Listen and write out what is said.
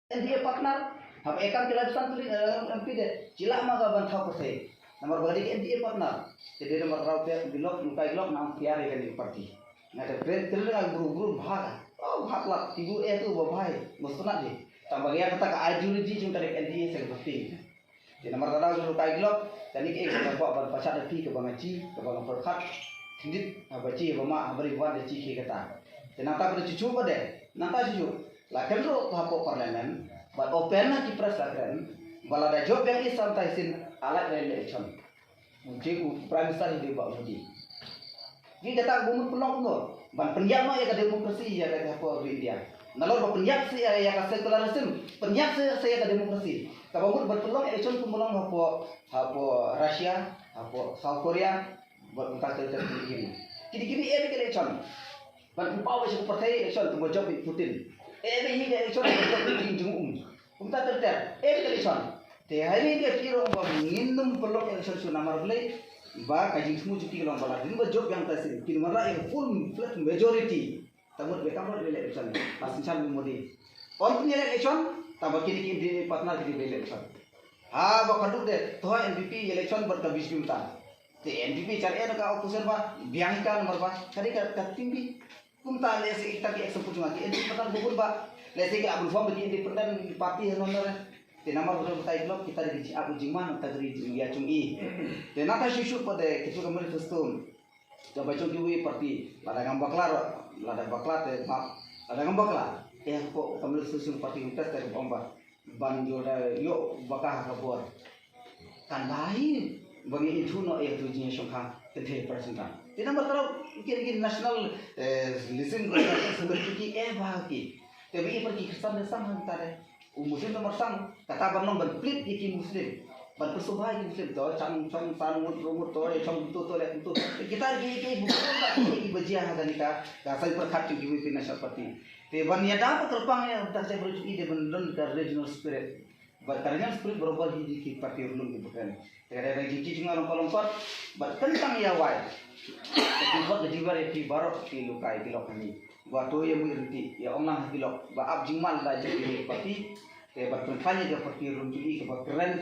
NDA partner हम एकam kilasan tulis MP de cila maga bantau kose nomor bagi NDA partner jadi nomor raupe bilok mukai bilok nam tiare kan parti ada friend terus guru bhag oh bhag lah tibu itu bahai mustuna je tambah dia kata ke ideologi jung tarik NDA saya penting jadi nomor rau mukai bilok tadi ke ek bawa pasal ti ke bangaci ke bang perkat sindit abaci bama beri buat de ci kata jadi nata ber cucu pada nata cucu lah kan ro hapo parlemen but open na ki press lakran bala da job yang isam taisin alat election mungkin prime minister di bawah mudi ni kata gumur pelong no ban penyak no ya ka demokrasi ya ka hapo India nalor ba penyak si ya ka secularism penyak saya ka demokrasi ka gumur berpelong election kumulong hapo Russia hapo South Korea buat kita terjadi kini election ban upawa seperti election tu job Putin ini election tu jung Kumta terter, election. Te hari ini kira orang mengindum pelok election su nama boleh, bah kaji semua cuti kalau balas. Ini job yang tersi. Kini mana yang full flat majority. Tamu mereka mau election. Pasti cakap mudi. Orang punya election, tambah kini di partner di election. Bah kaduk deh. Tuh NPP election berkabis bimtan. Te NPP cari ada opposition bah, biangkan nomor bah. Kali kat tinggi. Kumta lesi kita ki eksekutif cuma ki NPP partner bubur bah. Lesi ke abul form di independen parti honor te nama betul betul blok kita di aku jiman tagri dia cungi te nata susu pada kitu kembali festum coba cuci parti lada baklar te map lada baklar ko kembali susu parti kita te bomba banjo da yo bakah kabur kan lain bagi itu no itu jenis songkang te persentan te nama terus kira-kira national listen seperti bahagi tapi pergi Kristen dan sang antara Muslim nomor sang kata bang nomor split iki Muslim ban persubahan Muslim to cang rumur to cang to itu kita iki bukan tak iki bajian ada nikah kasai perkat di WP nasional parti te ban ya dapat terbang ya tak saya beruji ide benon ke regional spirit karena spirit berubah di parti ulung di bukan ada jinci cuma lompat tentang ya wai buat di baru di lukai di lokani waktu yang mengerti ya orang hilok baab jimal dah jadi parti te berkampanye ke parti rumjuli ke keren